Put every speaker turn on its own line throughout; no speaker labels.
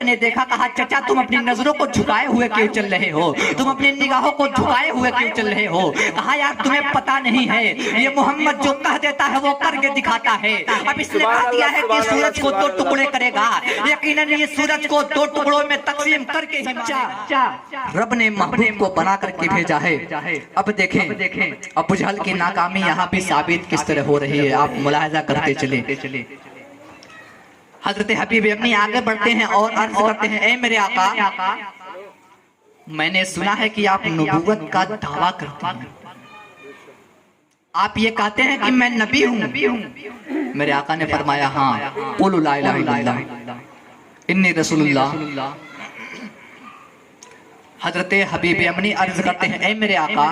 ने देखा, कहा चाचा तुम अपनी नजरों को झुकाए हुए क्यों चल रहे हो, तुम अपनी निगाहों को झुकाए हुए क्यों चल रहे हो। कहा यार तुम्हें पता नहीं है, ये मोहम्मद जो कह देता है वो करके दिखाता है। अब इसने कह दिया है कि सूरज को 2 टुकड़े करेगा, यकीनन ये सूरज को 2 टुकड़ों में तकसीम करके ही रब ने महबूब को बना करके भेजा है। अब देखें अबू जहल की नाकामी यहाँ भी साबित किस तरह हो रही है, आप मुलाहिजा करते चले। हजरत हबीब अम्मी आगे बढ़ते हैं और अर्ज करते हैं, ए मेरे आका, मैंने सुना है कि आप नबूवत का दावा करते हैं, आप ये कहते हैं कि मैं नबी हूँ। मेरे आका ने फरमाया हाँ, कुल ला इलाहा इल्लल्लाह इन्नी रसूलुल्लाह। हजरत हबीब अम्मी अर्ज करते हैं, ए मेरे आका,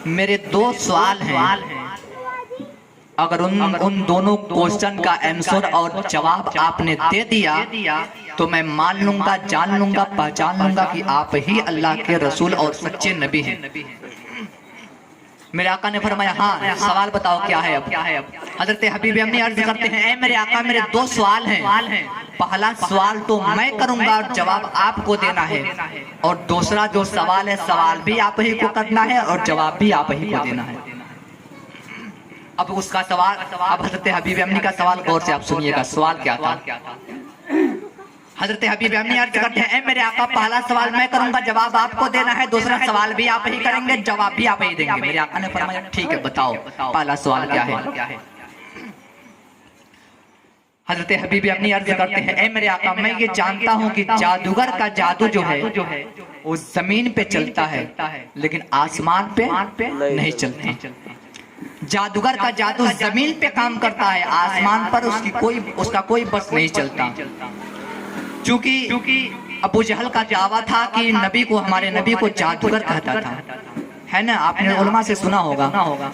मेरे 2 सवाल हैं, अगर उन दोनों क्वेश्चन का आंसर और जवाब आपने दे दिया तो मैं मान लूंगा, जान लूंगा, पहचान लूंगा कि आप ही अल्लाह के रसूल और सच्चे नबी हैं। मेरे आका ने फरमाया हाँ, सवाल बताओ क्या है। अब हजरत हबीब अम्मी अर्ज करते हैं, ए मेरे आका, मेरे 2 सवाल हैं, पहला सवाल तो मैं करूंगा और जवाब आपको देना है, और दूसरा जो सवाल है, सवाल भी आप ही को करना है और जवाब भी आप ही को देना है। अब उसका सवाल, अब हजरत हबीब अम्मी का सवाल गौर से आप सुनिएगा, सवाल क्या था। हजरत हबीब अम्मी अर्ज करते हैं, ए मेरे आका, पहला सवाल मैं करूंगा, जवाब आपको देना है, दूसरा सवाल भी आप ही करेंगे, जवाब भी आप ही देंगे। मेरे आका ने फरमाया ठीक है, बताओ पहला सवाल क्या है। हजरत हबीब अम्मी अर्ज करते हैं, ए मेरे आका, मैं ये जानता हूँ कि जादूगर का जादू जो है वो जमीन पे चलता है लेकिन आसमान पे नहीं चलता। जादूगर का जादू जमीन पे काम करता है, आसमान पर उसका कोई बस नहीं चलता। क्योंकि अबू जहल का दावा था कि हमारे नबी को जादूगर कहता था, है ना, आपने उलमा से सुना होगा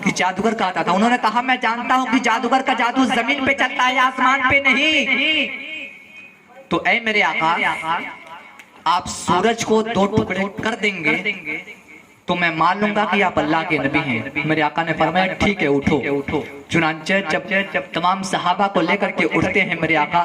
कि जादूगर कहता था। उन्होंने कहा मैं जानता हूँ कि जादूगर का जादू जमीन पे चलता है, आसमान पे नहीं। तो ऐ मेरे आका, आप सूरज को 2 टुकड़े कर देंगे तो मैं मान लूंगा कि आप अल्लाह के नबी हैं। मेरे आका ने फरमाया ठीक है, उठो। चुनांचे जब तमाम सहाबा को लेकर के उठते हैं, मेरे आका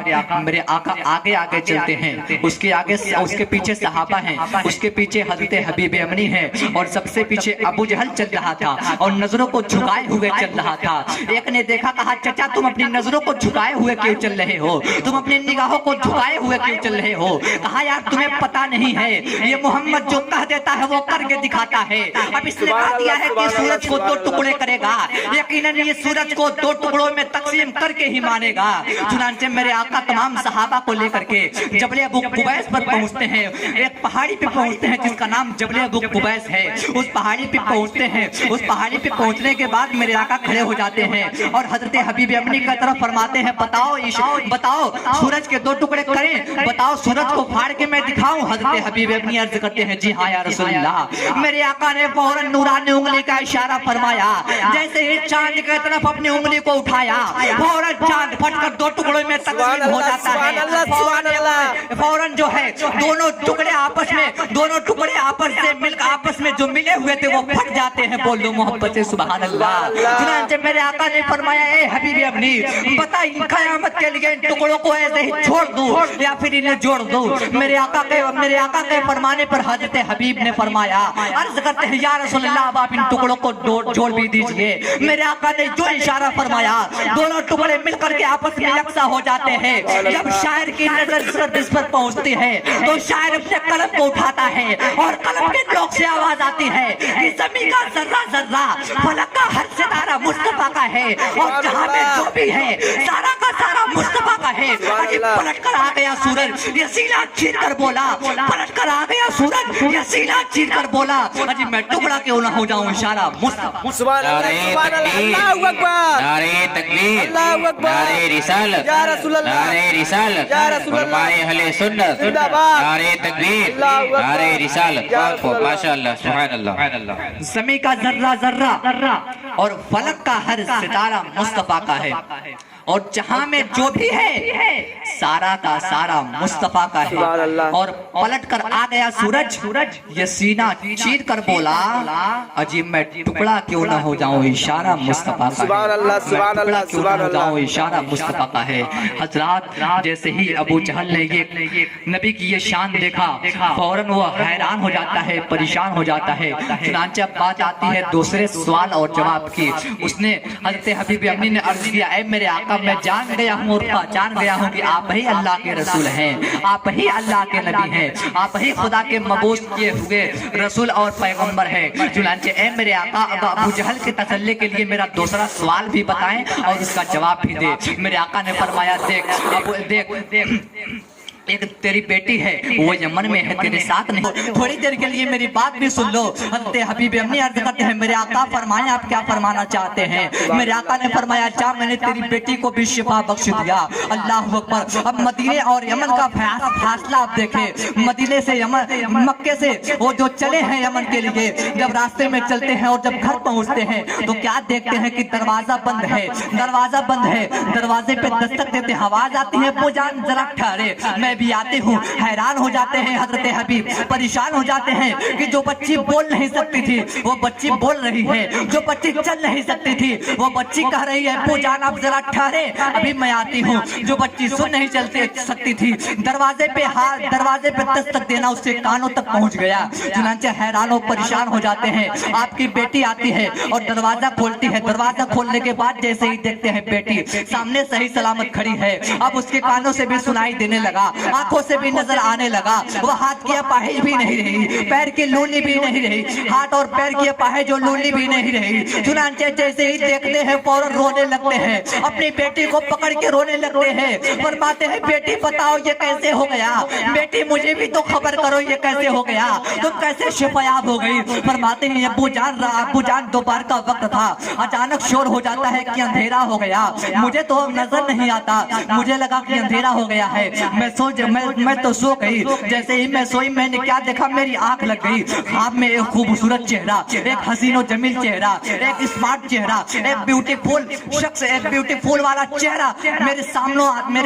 आगे चलते हैं, उसके पीछे सहाबा हैं, उसके पीछे हजरत हबीब अम्मी हैं, और सबसे पीछे अबू जहल चल रहा था और नजरों को झुकाए हुए चल रहा था। एक ने देखा, कहा चाचा तुम अपनी नजरों को झुकाए हुए क्यों चल रहे हो, तुम अपनी निगाहों को झुकाए हुए क्यों चल रहे हो। कहा यार तुम्हें पता नहीं है, ये मोहम्मद जो कह देता है वो करके दिखाता है। अब इसने कह दिया है कि सूरज को 2 टुकड़े करेगा, यकीनन ये सूरज को 2 टुकड़ों में तकसीम करके ही मानेगा। चुनांचे मेरे आका तमाम सहाबा को लेकर के जबल अबू कुबैस पर पहुंचते हैं, एक पहाड़ी पे पहुंचते हैं जिसका नाम जबल अबू कुबैस है। उस पहाड़ी पे पहुंचते हैं, उस पहाड़ी पे पहुंचने के बाद मेरे आका खड़े हो जाते हैं और हजरत हबीब अम्मी की तरफ फरमाते हैं, बताओ सूरज के 2 टुकड़े करें, बताओ सूरज को फाड़ के मैं दिखाऊं। हजरत हबीब अम्मी अर्ज करते हैं, जी हाँ या रसूलल्लाह। मेरे आका ने फौरन नूरानी उंगली का इशारा फरमाया, जैसे ही चांद की तरफ अपनी उंगली को उठाया, फौरन चांद फटकर 2 टुकड़ों में तकसीम हो जाता है। फौरन जो है दोनों टुकड़े आपस से मिलकर आपस में जो मिले हुए थे वो फट जाते हैं। बोल दो मोहब्बत से सुभान अल्लाह। चुनांचे मेरे आका ने फरमाया, ए हबीब अम्मी, बता क़यामत के लिए इन टुकड़ों को ऐसे ही छोड़ दूं या फिर इन्हें जोड़ दूं। मेरे आका के फरमाने पर हजरत हबीब ने फरमाया, अर्ज करते हैं या रसूलल्लाह, आप इन टुकड़ों को जोड़ भी दीजिए। मेरे आका ने जो इशारा फरमाया, दोनों टुकड़े मिलकर के आपस में यकसा हो जाते हैं। जब शायर की नजर इस पर पहुंचती है तो शायर अपने कलम को उठाता है और कलम के नोक से आवाज आती है कि ज़मीन का जर्रा जर्रा, फलक का हर सितारा मुस्तफा का है, और जहां में जो भी है सारा का सारा मुस्तफा का है। पलट कर आ गया सूरज, ये सीना चीर कर बोला, पलट कर आ गया सूरज, ये सीना चीर कर बोला, अजी मैं टुकड़ा क्यों ना हो जाऊं, इशारा मुस्तफा।
सुभान अल्लाह, अल्लाहु अकबर, नारे तकबीर, अल्लाहु अकबर, नारे रिसालत, या रसूल अल्लाह, नारे रिसालत, या रसूल अल्लाह, फरमाए अहले सुन्नत जिंदाबाद, नारे तकबीर, नारे रिसालत। माशाअल्लाह, सुभान अल्लाह।
ज़मीन का जर्रा जर्रा और फलक का हर सितारा मुस्तफा का है, और जहां में जो भी है सारा का सारा मुस्तफा का है। और पलट कर आ गया सूरज, ये सीना चीर कर बोला अजीब मैं टुकड़ा क्यों ना हो जाऊं, इशारा मुस्तफा का है, टुकड़ा क्यों ना हो जाऊं, इशारा मुस्तफा का है। हजरात जैसे ही अबू जहल ने ये नबी की ये शान देखा फौरन वो हैरान हो जाता है, परेशान हो जाता है। चुनांचे अब बात आती है दूसरे सवाल और जवाब की। उसने हजरत हबीब अम्मी ने अर्ज किया, ऐ मेरे आका मैं जान गया हूँ और पहचान गया हूँ कि आप ही अल्लाह के रसूल हैं, आप ही अल्लाह के नबी हैं, आप ही खुदा के मबूस किए हुए रसूल और पैगंबर हैं। चुनांचे ऐ मेरे आका अब अबू जहल के तसल्ली के लिए मेरा दूसरा सवाल भी बताएं और उसका जवाब भी दे। मेरे आका ने फरमाया देख एक तेरी बेटी है वो यमन में है, तेरे साथ नहीं। थोड़ी देर के लिए मेरी बात भी सुन लो। हज़रत हबीब अम्मी अर्ज करते हैं, मेरे आका फरमाएं आप क्या फरमाना चाहते हैं। मेरे आका ने फरमाया, जा मैंने तेरी बेटी को भी शिफा बख्श दिया। अल्लाह अकबर। अब मदीने और यमन का फासला आप देखें, मदीने से यमन, मक्के से वो जो चले हैं यमन के लिए, जब रास्ते में चलते हैं और जब घर पहुंचते हैं तो क्या देखते हैं कि दरवाजा बंद है, दरवाजा बंद है। दरवाजे पे दस्तक देते आवाज आती है, पूजान जरा ठहरे, मैं भी आते हूँ। हैरान हो जाते हैं हजरत हबीब, परेशान हो जाते हैं कि जो बच्ची बोल नहीं सकती थी वो बच्ची बोल रही है, जो बच्ची चल नहीं सकती थी वो बच्ची कह रही है, पूजान आप जरा ठहरे अभी मैं आती हूँ। जो बच्ची सुन नहीं चलती सकती थी, दरवाजे पे हाथ, दरवाजे पे दस्तक देना उसके कानों तक पहुँच गया। चुनांचे हैरान और परेशान हो जाते हैं। आपकी बेटी आती है और दरवाजा खोलती है। दरवाजा खोलने के बाद जैसे ही देखते हैं बेटी सामने सही सलामत खड़ी है। अब उसके कानों से भी सुनाई देने लगा, आंखों से भी नजर आने लगा। वो हाथ की अपाहिज भी नहीं रही, पैर की लूली भी नहीं रही, हाथ और पैर की अपाहिज और लूली भी नहीं रही। चुनांचे जैसे ही देखते हैं फौरन रोने लगते हैं, अपनी बेटी को पकड़ के रोने लगते हैं। फरमाते हैं, बेटी बताओ ये कैसे हो गया, बेटी मुझे भी तो खबर करो ये कैसे हो गया, तुम कैसे शिफायाब हो गई। फरमाते हैं, अब्बू जान दोपहर का वक्त था, अचानक शोर हो जाता है कि अंधेरा हो गया, मुझे तो नजर नहीं आता, मुझे लगा कि अंधेरा हो गया है। मैं तो सो गई। जैसे ही मैं सोई मैंने क्या देखा, मेरी आंख लग गई। ख्वाब में एक खूबसूरत चेहरा, एक हसीन और जमील चेहरा, एक स्मार्ट चेहरा, एक ब्यूटीफुल शख्स, एक ब्यूटीफुल वाला चेहरा मेरे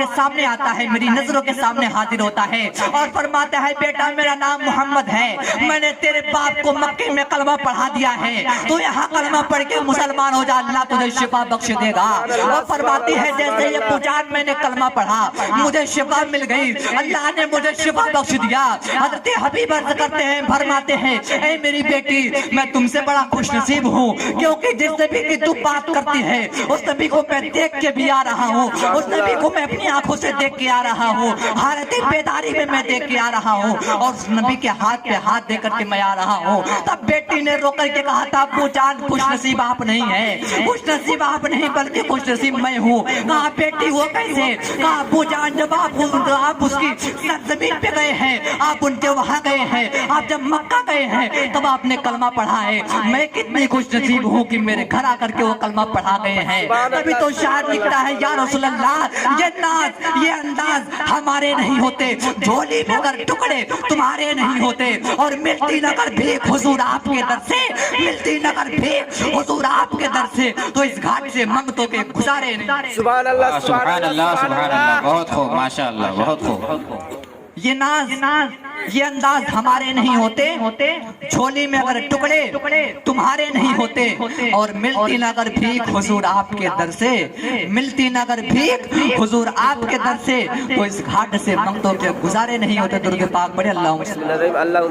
सामने आता है, मेरी नजरों के सामने हाजिर होता है और फरमाता है, बेटा मेरा नाम मोहम्मद है, मैंने तेरे बाप को मक्के में कलमा पढ़ा दिया है, तो यहाँ कलमा पढ़ के मुसलमान हो जा, अल्लाह तुझे शिफा बख्श देगा। और फरमाती है, जैसे ये पुजान मैंने कलमा पढ़ा मुझे शिफा मिल गई, अल्लाह ने मुझे शिफा बख्श दिया। हज़रत हबीब अर्ज करते हैं, फरमाते हैं, ऐ मेरी बेटी मैं तुमसे बड़ा खुशनसीब हूँ, क्योंकि जिस नबी की तू बात करती है उस नबी को मैं देख के भी आ रहा हूँ, उस नबी को मैं अपनी आंखों से देख के आ रहा हूँ, हालत बेदारी में मैं देख के आ रहा हूँ और उस नबी के हाथ पे हाथ दे करके मैं आ रहा हूँ। तब बेटी ने रो करके कहा था, अब्बू जान खुशनसीब आप नहीं है, खुशनसीब आप नहीं बल्कि खुशनसीब मैं हूँ। कहा बेटी वो कैसे? कहा अब्बू जान जब आप उसकी सरजमीन पे गए हैं, आप उनके वहाँ गए हैं, आप जब मक्का गए हैं तब आपने कलमा पढ़ा है। मैं कितनी खुशनसीब हूँ कि मेरे घर आकर के वो कलमा पढ़ा गए हैं। तभी तो शायर लिखता है, या रसूल अल्लाह ये नाज ये अंदाज हमारे नहीं होते, झोली में अगर टुकड़े तुम्हारे नहीं होते, और मिलती नगर भीख हुजूर आपके दर से, मिलती नगर भीख हुजूर आपके दर से, तो इस घाट से मंगतों के गुजारे नहीं।
सुभान अल्लाह सुभान अल्लाह सुभान अल्लाह, बहुत खूब माशाअल्लाह, बहुत खूब।
ये नाज ये अंदाज हमारे नहीं होते, झोली में अगर टुकड़े तुम्हारे नहीं होते, और मिलती नगर भीख हुजूर आपके दर से, मिलती नगर भीख हुजूर आपके दर से, तो इस घाट से मंगतों के गुजारे नहीं होते। दुर्गे पाक बड़े अल्लाह